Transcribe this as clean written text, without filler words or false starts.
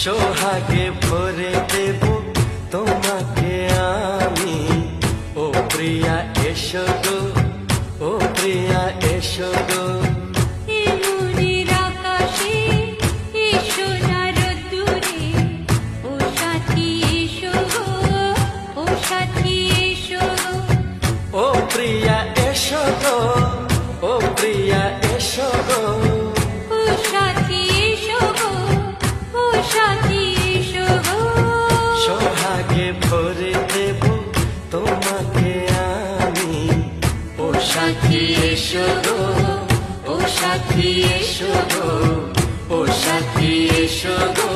সোহাগে ভরে দেব তোমাকে আমি। ও প্রিয়া এসো গো, ও প্রিয়া এসো গো। ও প্রিয়া এসো গো, ও প্রিয়া এসো গো। ও সাথী এসো গো, ও সাথী এসো গো। সোহাগে ভরে দেব তোমাকে আমি। ও সাথী এসো গো, ও সাথী এসো গো, ও সাথী এসো গো।